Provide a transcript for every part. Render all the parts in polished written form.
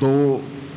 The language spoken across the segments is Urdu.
2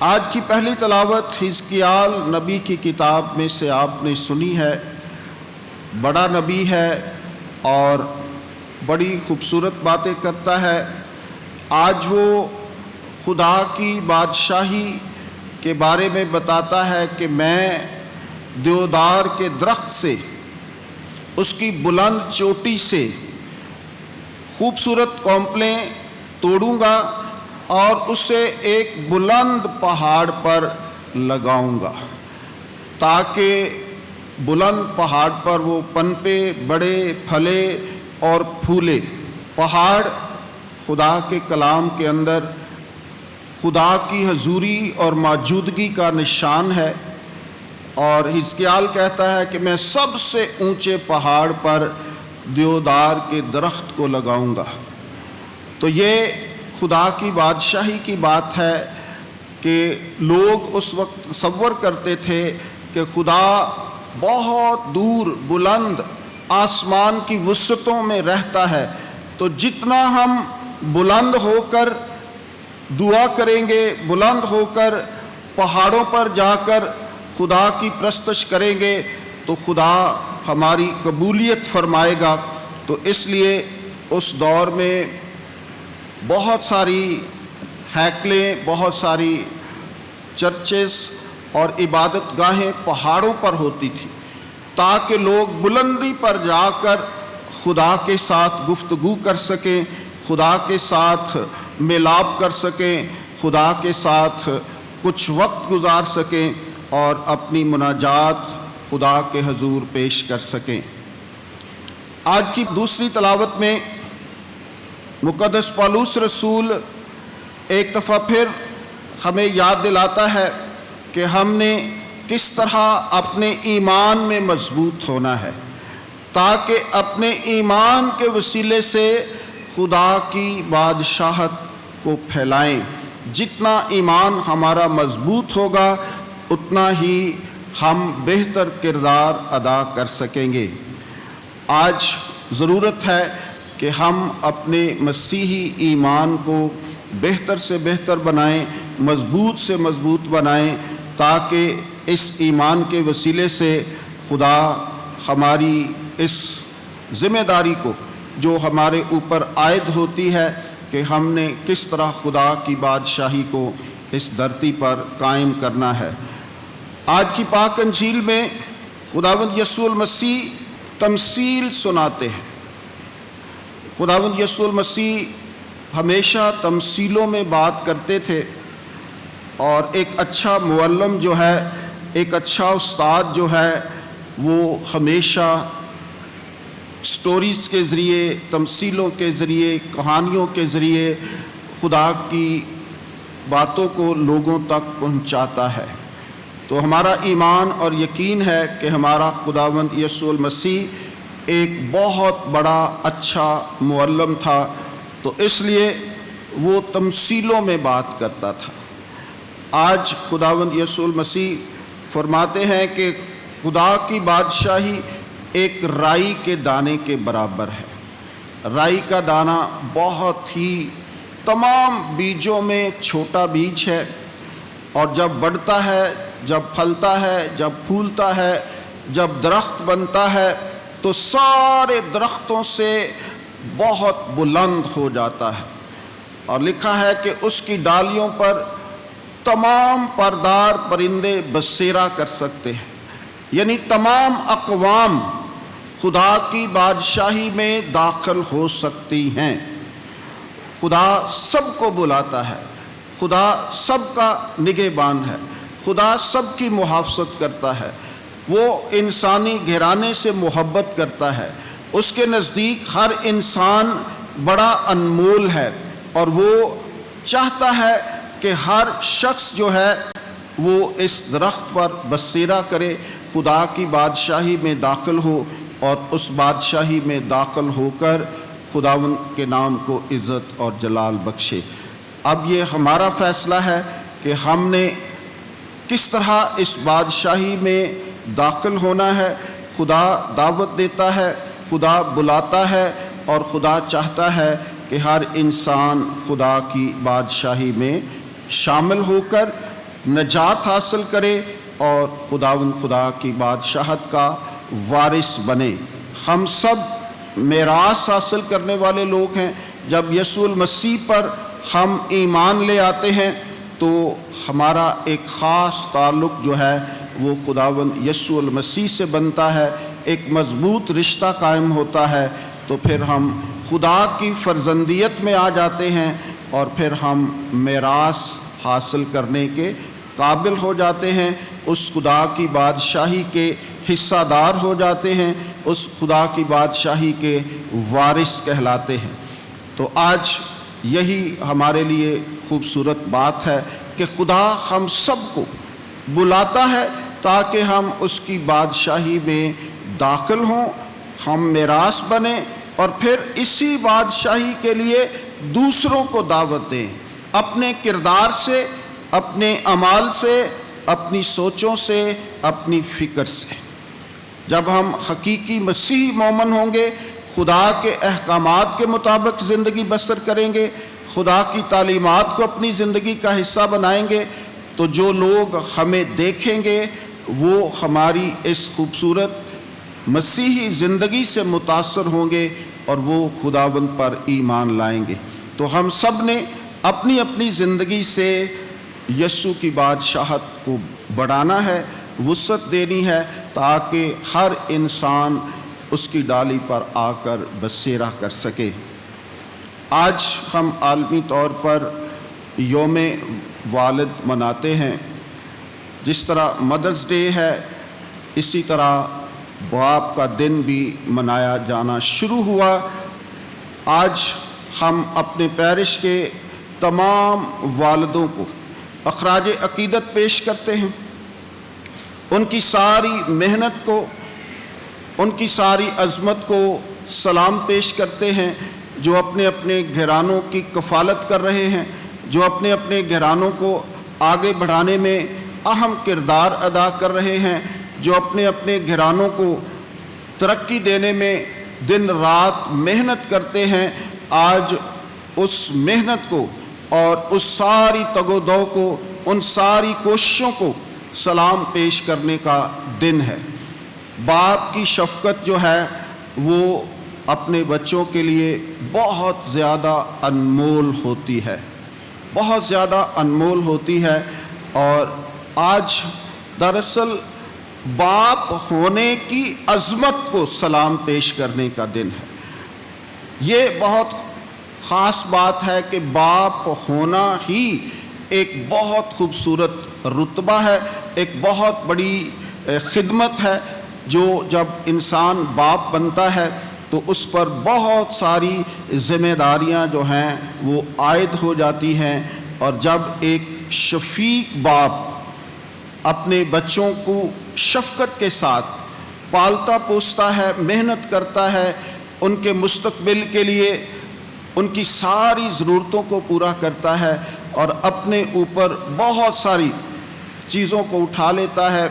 آج کی پہلی تلاوت حزقیال نبی کی کتاب میں سے آپ نے سنی ہے۔ بڑا نبی ہے اور بڑی خوبصورت باتیں کرتا ہے۔ آج وہ خدا کی بادشاہی کے بارے میں بتاتا ہے کہ میں دیودار کے درخت سے، اس کی بلند چوٹی سے خوبصورت کونپلیں توڑوں گا اور اسے ایک بلند پہاڑ پر لگاؤں گا تاکہ بلند پہاڑ پر وہ پنپے، بڑے، پھلے اور پھولے۔ پہاڑ خدا کے کلام کے اندر خدا کی حضوری اور موجودگی کا نشان ہے، اور حزقیال کہتا ہے کہ میں سب سے اونچے پہاڑ پر دیودار کے درخت کو لگاؤں گا۔ تو یہ خدا کی بادشاہی کی بات ہے کہ لوگ اس وقت تصور کرتے تھے کہ خدا بہت دور بلند آسمان کی وسعتوں میں رہتا ہے، تو جتنا ہم بلند ہو کر دعا کریں گے، بلند ہو کر پہاڑوں پر جا کر خدا کی پرستش کریں گے تو خدا ہماری قبولیت فرمائے گا۔ تو اس لیے اس دور میں بہت ساری ہیکلیں، بہت ساری چرچز اور عبادت گاہیں پہاڑوں پر ہوتی تھیں تاکہ لوگ بلندی پر جا کر خدا کے ساتھ گفتگو کر سکیں، خدا کے ساتھ ملاپ کر سکیں، خدا کے ساتھ کچھ وقت گزار سکیں اور اپنی مناجات خدا کے حضور پیش کر سکیں۔ آج کی دوسری تلاوت میں مقدس پولس رسول ایک دفعہ پھر ہمیں یاد دلاتا ہے کہ ہم نے کس طرح اپنے ایمان میں مضبوط ہونا ہے تاکہ اپنے ایمان کے وسیلے سے خدا کی بادشاہت کو پھیلائیں۔ جتنا ایمان ہمارا مضبوط ہوگا اتنا ہی ہم بہتر کردار ادا کر سکیں گے۔ آج ضرورت ہے کہ ہم اپنے مسیحی ایمان کو بہتر سے بہتر بنائیں، مضبوط سے مضبوط بنائیں، تاکہ اس ایمان کے وسیلے سے خدا ہماری اس ذمہ داری کو جو ہمارے اوپر عائد ہوتی ہے کہ ہم نے کس طرح خدا کی بادشاہی کو اس دھرتی پر قائم کرنا ہے۔ آج کی پاک انجیل میں خداوند یسوع المسیح تمثیل سناتے ہیں۔ خداوند یسوع المسیح ہمیشہ تمثیلوں میں بات کرتے تھے، اور ایک اچھا معلم جو ہے، ایک اچھا استاد جو ہے، وہ ہمیشہ سٹوریز کے ذریعے، تمثیلوں کے ذریعے، کہانیوں کے ذریعے خدا کی باتوں کو لوگوں تک پہنچاتا ہے۔ تو ہمارا ایمان اور یقین ہے کہ ہمارا خداوند یسوع المسیح ایک بہت بڑا اچھا معلم تھا، تو اس لیے وہ تمثیلوں میں بات کرتا تھا۔ آج خداوند یسوع المسیح فرماتے ہیں کہ خدا کی بادشاہی ایک رائی کے دانے کے برابر ہے۔ رائی کا دانہ بہت ہی تمام بیجوں میں چھوٹا بیج ہے، اور جب بڑھتا ہے، جب پھلتا ہے، جب پھولتا ہے، جب درخت بنتا ہے تو سارے درختوں سے بہت بلند ہو جاتا ہے، اور لکھا ہے کہ اس کی ڈالیوں پر تمام پردار پرندے بسیرا کر سکتے ہیں، یعنی تمام اقوام خدا کی بادشاہی میں داخل ہو سکتی ہیں۔ خدا سب کو بلاتا ہے، خدا سب کا نگہبان ہے، خدا سب کی محافظت کرتا ہے، وہ انسانی گھرانے سے محبت کرتا ہے، اس کے نزدیک ہر انسان بڑا انمول ہے، اور وہ چاہتا ہے کہ ہر شخص جو ہے وہ اس درخت پر بسیرا کرے، خدا کی بادشاہی میں داخل ہو، اور اس بادشاہی میں داخل ہو کر خداوند کے نام کو عزت اور جلال بخشے۔ اب یہ ہمارا فیصلہ ہے کہ ہم نے کس طرح اس بادشاہی میں داخل ہونا ہے۔ خدا دعوت دیتا ہے، خدا بلاتا ہے، اور خدا چاہتا ہے کہ ہر انسان خدا کی بادشاہی میں شامل ہو کر نجات حاصل کرے اور خداوند خدا کی بادشاہت کا وارث بنے۔ ہم سب میراث حاصل کرنے والے لوگ ہیں۔ جب یسوع المسیح پر ہم ایمان لے آتے ہیں تو ہمارا ایک خاص تعلق جو ہے وہ خداوند یسوع المسیح سے بنتا ہے، ایک مضبوط رشتہ قائم ہوتا ہے، تو پھر ہم خدا کی فرزندیت میں آ جاتے ہیں اور پھر ہم میراث حاصل کرنے کے قابل ہو جاتے ہیں، اس خدا کی بادشاہی کے حصہ دار ہو جاتے ہیں، اس خدا کی بادشاہی کے وارث کہلاتے ہیں۔ تو آج یہی ہمارے لیے خوبصورت بات ہے کہ خدا ہم سب کو بلاتا ہے تاکہ ہم اس کی بادشاہی میں داخل ہوں، ہم میراث بنیں اور پھر اسی بادشاہی کے لیے دوسروں کو دعوت دیں، اپنے کردار سے، اپنے اعمال سے، اپنی سوچوں سے، اپنی فکر سے۔ جب ہم حقیقی مسیحی مومن ہوں گے، خدا کے احکامات کے مطابق زندگی بسر کریں گے، خدا کی تعلیمات کو اپنی زندگی کا حصہ بنائیں گے، تو جو لوگ ہمیں دیکھیں گے وہ ہماری اس خوبصورت مسیحی زندگی سے متاثر ہوں گے اور وہ خداوند پر ایمان لائیں گے۔ تو ہم سب نے اپنی اپنی زندگی سے یسوع کی بادشاہت کو بڑھانا ہے، وسعت دینی ہے، تاکہ ہر انسان اس کی ڈالی پر آ کر بسیرا کر سکے۔ آج ہم عالمی طور پر یوم والد مناتے ہیں۔ جس طرح مدرس ڈے ہے، اسی طرح باپ کا دن بھی منایا جانا شروع ہوا۔ آج ہم اپنے پیرش کے تمام والدوں کو اخراج عقیدت پیش کرتے ہیں، ان کی ساری محنت کو، ان کی ساری عظمت کو سلام پیش کرتے ہیں، جو اپنے اپنے گھرانوں کی کفالت کر رہے ہیں، جو اپنے اپنے گھرانوں کو آگے بڑھانے میں اہم کردار ادا کر رہے ہیں، جو اپنے اپنے گھرانوں کو ترقی دینے میں دن رات محنت کرتے ہیں۔ آج اس محنت کو اور اس ساری تگ و دو کو، ان ساری کوششوں کو سلام پیش کرنے کا دن ہے۔ باپ کی شفقت جو ہے وہ اپنے بچوں کے لیے بہت زیادہ انمول ہوتی ہے، بہت زیادہ انمول ہوتی ہے۔ اور آج دراصل باپ ہونے کی عظمت کو سلام پیش کرنے کا دن ہے۔ یہ بہت خاص بات ہے کہ باپ ہونا ہی ایک بہت خوبصورت رتبہ ہے، ایک بہت بڑی خدمت ہے، جو جب انسان باپ بنتا ہے تو اس پر بہت ساری ذمہ داریاں جو ہیں وہ عائد ہو جاتی ہیں۔ اور جب ایک شفیق باپ اپنے بچوں کو شفقت کے ساتھ پالتا پوستا ہے، محنت کرتا ہے، ان کے مستقبل کے لیے ان کی ساری ضرورتوں کو پورا کرتا ہے اور اپنے اوپر بہت ساری چیزوں کو اٹھا لیتا ہے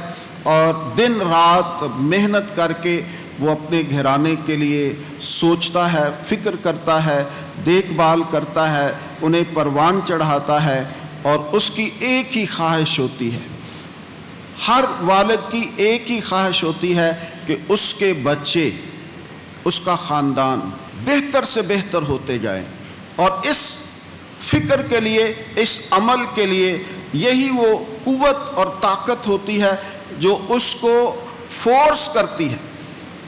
اور دن رات محنت کر کے وہ اپنے گھرانے کے لیے سوچتا ہے، فکر کرتا ہے، دیکھ بھال کرتا ہے، انہیں پروان چڑھاتا ہے، اور اس کی ایک ہی خواہش ہوتی ہے، ہر والد کی ایک ہی خواہش ہوتی ہے کہ اس کے بچے، اس کا خاندان بہتر سے بہتر ہوتے جائیں۔ اور اس فکر کے لیے، اس عمل کے لیے یہی وہ قوت اور طاقت ہوتی ہے جو اس کو فورس کرتی ہے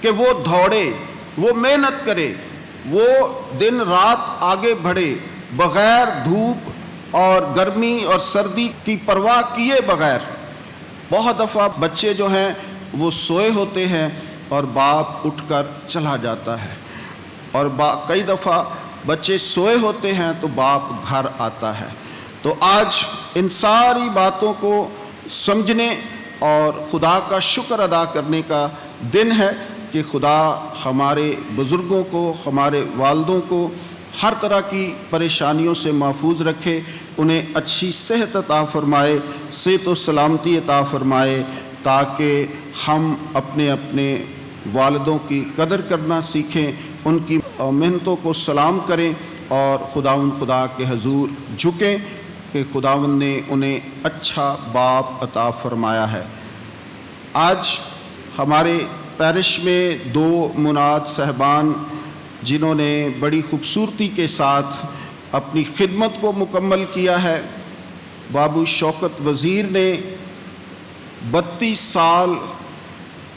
کہ وہ دوڑے، وہ محنت کرے، وہ دن رات آگے بڑھے، بغیر دھوپ اور گرمی اور سردی کی پرواہ کیے بغیر۔ بہت دفعہ بچے جو ہیں وہ سوئے ہوتے ہیں اور باپ اٹھ کر چلا جاتا ہے، اور کئی دفعہ بچے سوئے ہوتے ہیں تو باپ گھر آتا ہے۔ تو آج ان ساری باتوں کو سمجھنے اور خدا کا شکر ادا کرنے کا دن ہے کہ خدا ہمارے بزرگوں کو، ہمارے والدوں کو ہر طرح کی پریشانیوں سے محفوظ رکھے، انہیں اچھی صحت عطا فرمائے، صحت و سلامتی عطا فرمائے، تاکہ ہم اپنے اپنے والدوں کی قدر کرنا سیکھیں، ان کی محنتوں کو سلام کریں اور خدا کے حضور جھکیں۔ کہ خداوند نے انہیں اچھا باپ عطا فرمایا ہے۔ آج ہمارے پیرش میں 2 مناد صاحبان جنہوں نے بڑی خوبصورتی کے ساتھ اپنی خدمت کو مکمل کیا ہے، بابو شوکت وزیر نے 32 سال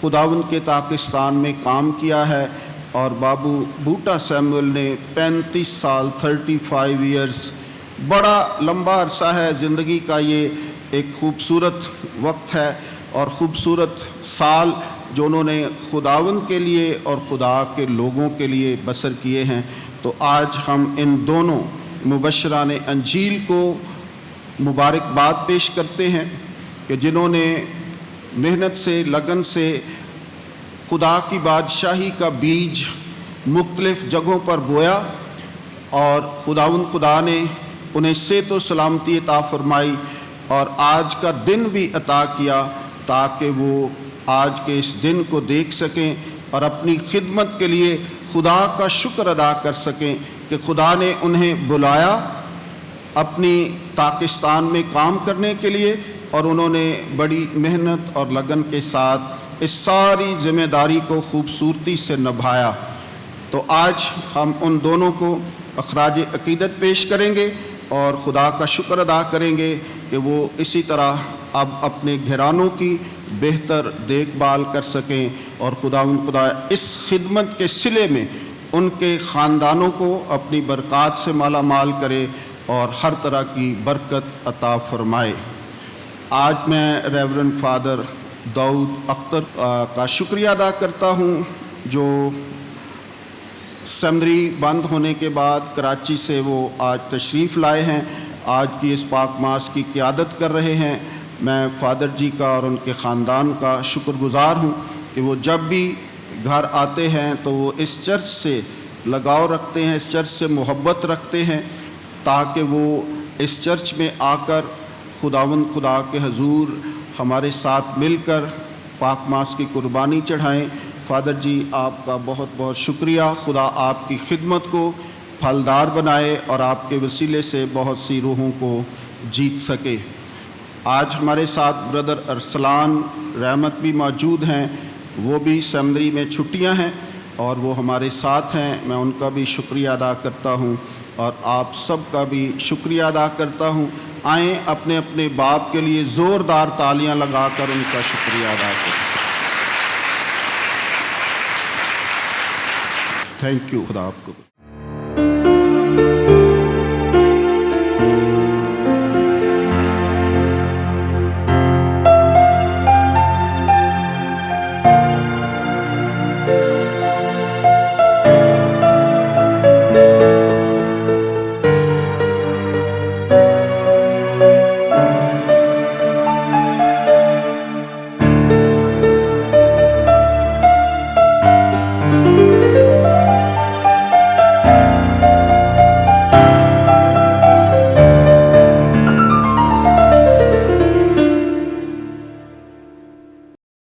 خداوند کے پاکستان میں کام کیا ہے، اور بابو بوٹا سیمول نے 35 سال 35 ایئرز، بڑا لمبا عرصہ ہے زندگی کا۔ یہ ایک خوبصورت وقت ہے اور خوبصورت سال جو انہوں نے خداوند کے لیے اور خدا کے لوگوں کے لیے بسر کیے ہیں۔ تو آج ہم ان دونوں مبشران انجیل کو مبارکباد پیش کرتے ہیں کہ جنہوں نے محنت سے، لگن سے خدا کی بادشاہی کا بیج مختلف جگہوں پر بویا، اور خدا نے انہیں صحت و سلامتی عطا فرمائی اور آج کا دن بھی عطا کیا تاکہ وہ آج کے اس دن کو دیکھ سکیں اور اپنی خدمت کے لیے خدا کا شکر ادا کر سکیں کہ خدا نے انہیں بلایا اپنی پاکستان میں کام کرنے کے لیے، اور انہوں نے بڑی محنت اور لگن کے ساتھ اس ساری ذمہ داری کو خوبصورتی سے نبھایا۔ تو آج ہم ان دونوں کو اخراج عقیدت پیش کریں گے اور خدا کا شکر ادا کریں گے کہ وہ اسی طرح اب اپنے گھرانوں کی بہتر دیکھ بھال کر سکیں، اور خدا اس خدمت کے صلے میں ان کے خاندانوں کو اپنی برکات سے مالا مال کرے اور ہر طرح کی برکت عطا فرمائے۔ آج میں ریورنڈ فادر داؤد اختر کا شکریہ ادا کرتا ہوں جو سیمنری بند ہونے کے بعد کراچی سے وہ آج تشریف لائے ہیں، آج کی اس پاک ماس کی قیادت کر رہے ہیں۔ میں فادر جی کا اور ان کے خاندان کا شکر گزار ہوں کہ وہ جب بھی گھر آتے ہیں تو وہ اس چرچ سے لگاؤ رکھتے ہیں، اس چرچ سے محبت رکھتے ہیں، تاکہ وہ اس چرچ میں آ کر خدا کے حضور ہمارے ساتھ مل کر پاک ماس کی قربانی چڑھائیں۔ فادر جی آپ کا بہت بہت شکریہ، خدا آپ کی خدمت کو پھلدار بنائے اور آپ کے وسیلے سے بہت سی روحوں کو جیت سکے۔ آج ہمارے ساتھ بردر ارسلان رحمت بھی موجود ہیں، وہ بھی سیمنری میں چھٹیاں ہیں اور وہ ہمارے ساتھ ہیں، میں ان کا بھی شکریہ ادا کرتا ہوں اور آپ سب کا بھی شکریہ ادا کرتا ہوں۔ آئیں اپنے اپنے باپ کے لیے زوردار تالیاں لگا کر ان کا شکریہ ادا کریں۔ تھینک یو، خدا آپ کو